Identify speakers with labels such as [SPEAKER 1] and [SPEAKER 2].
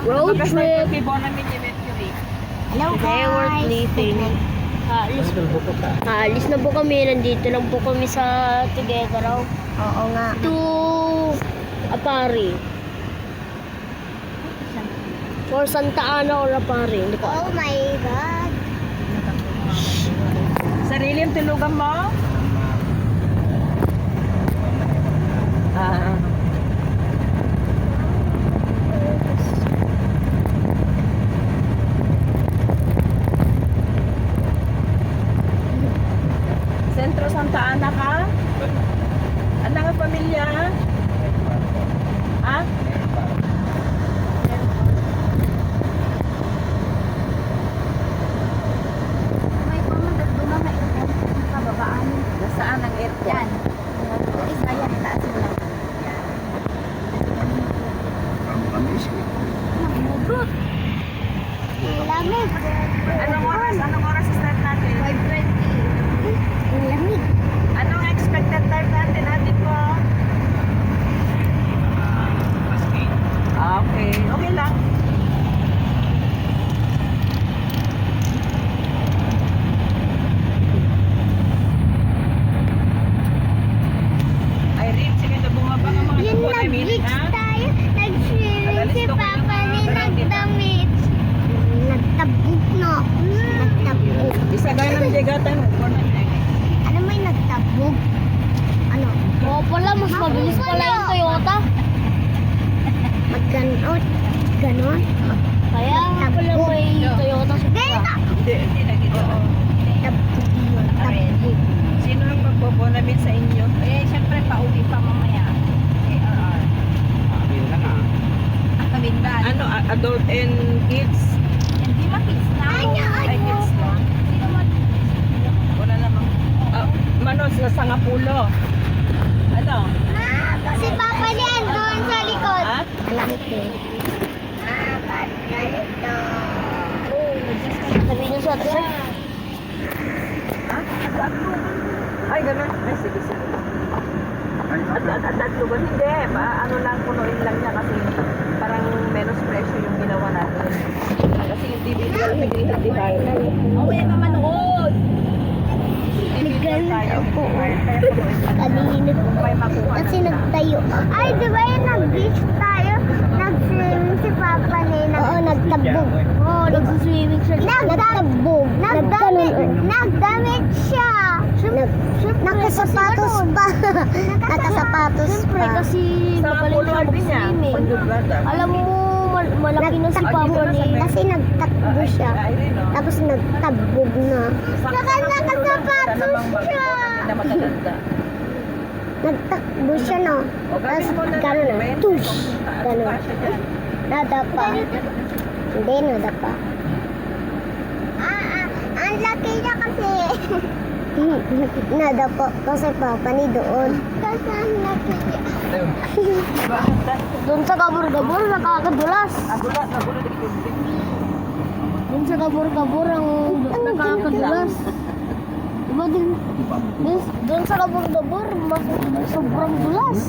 [SPEAKER 1] Road trip.
[SPEAKER 2] Hello
[SPEAKER 1] Today we're
[SPEAKER 2] guys.
[SPEAKER 1] sleeping. Alis na po kami. Nandito lang po kami sa Tuguegarao.
[SPEAKER 2] Oo nga.
[SPEAKER 1] To Apari. For Santa Ana or Apari. Hindi ko
[SPEAKER 2] Oh my God.
[SPEAKER 3] Sarili ang tulugan mo? Ah. Sentro Santa Ana ka? Ano nga pamilya? Ha?
[SPEAKER 2] May pumunta doon na may kababaan.
[SPEAKER 3] Nasaan ang airport?
[SPEAKER 2] Yan. Isa yan. Taas mo lang. Yan. Namugot. Ang lamig.
[SPEAKER 3] Anong oras? Anong oras start natin?
[SPEAKER 2] 5:20. Ang lamig.
[SPEAKER 3] Anong expected time natin? Natin po? Okay. Okay lang. Irene, sige na bumaba ng mga
[SPEAKER 2] Yun,
[SPEAKER 3] tubo na
[SPEAKER 2] nag-beach
[SPEAKER 3] ha?
[SPEAKER 2] tayo. Nag-swimming si Papa ni nagdamit. Nagtabog na. Nagtabog.
[SPEAKER 3] Isa gaya ng jegatan mo.
[SPEAKER 2] Ano may nagtabog? Ano?
[SPEAKER 1] Oo pala, mas mabilis pala yung Toyota.
[SPEAKER 2] Magganon. Ganon.
[SPEAKER 1] Kaya nga pala may Toyota sa
[SPEAKER 2] Ganito.
[SPEAKER 3] Hindi na gito.
[SPEAKER 2] Nagtabog yun. Nagtabog.
[SPEAKER 3] Sino ang magbobonamin sa inyo?
[SPEAKER 4] Eh, syempre, pauwi pa mamaya. ARR. Ang kabindan.
[SPEAKER 3] Ano, adult and kids?
[SPEAKER 4] Hindi makits na.
[SPEAKER 3] Ay, kids lang.
[SPEAKER 4] Sino mo?
[SPEAKER 3] Wala namang. Manos na sangapulo. Ano?
[SPEAKER 2] Si Papa niyan doon sa likod.
[SPEAKER 3] Ha?
[SPEAKER 2] Alam ko. Ba't ganito?
[SPEAKER 1] Sabihin niyo sa atin, sir.
[SPEAKER 3] Ha? Ay, ganun. Ay, sige, sige. At lugan, hindi. Ano lang, punuin lang niya kasi parang menos presyo yung ginawa natin. Kasi yung individual nag-ihati-hati.
[SPEAKER 4] Uwi pa manood.
[SPEAKER 2] Ganito po. Kanina po.
[SPEAKER 3] May makuha
[SPEAKER 2] Kasi nagtayo. Ay, di ba yung nag-beach tayo? Nag-swimming si Papa Nina. Oo, nagtabog.
[SPEAKER 1] Oo, nagsuswimming siya.
[SPEAKER 2] Nagtabog. Nagdamit siya. Nakasapatos pa. Nakasapatos
[SPEAKER 1] Siyempre,
[SPEAKER 2] pa.
[SPEAKER 1] kasi magaling siya
[SPEAKER 3] Sangapulo din niya.
[SPEAKER 1] mag-swimming.
[SPEAKER 3] Pandubrada.
[SPEAKER 1] Alam mo, malaki na si Papa ni.
[SPEAKER 2] Kasi nagtakbo siya.
[SPEAKER 3] Irene, no?
[SPEAKER 2] Tapos nagtabog na. Nakasapatos siya.
[SPEAKER 3] Na magaganda.
[SPEAKER 2] Nagtakbo siya, no?
[SPEAKER 3] O,
[SPEAKER 2] Tapos
[SPEAKER 3] gawin mo na
[SPEAKER 2] gano'n na.
[SPEAKER 3] natin.
[SPEAKER 2] Tush!
[SPEAKER 3] Ano
[SPEAKER 2] Gano'n.
[SPEAKER 3] pa siya dyan?
[SPEAKER 2] Nadapa. Hindi, nadapa. Ang laki niya kasi. Nadapa kasi Papa ni doon. Kasi ang laki niya.
[SPEAKER 1] Doon sa kabur-kabur, nakakadulas.
[SPEAKER 3] Nagulat dito.
[SPEAKER 1] Doon sa kabur-kabur, ang nakakadulas. Diba doon sa kabur-kabur, mas sobrang dulas.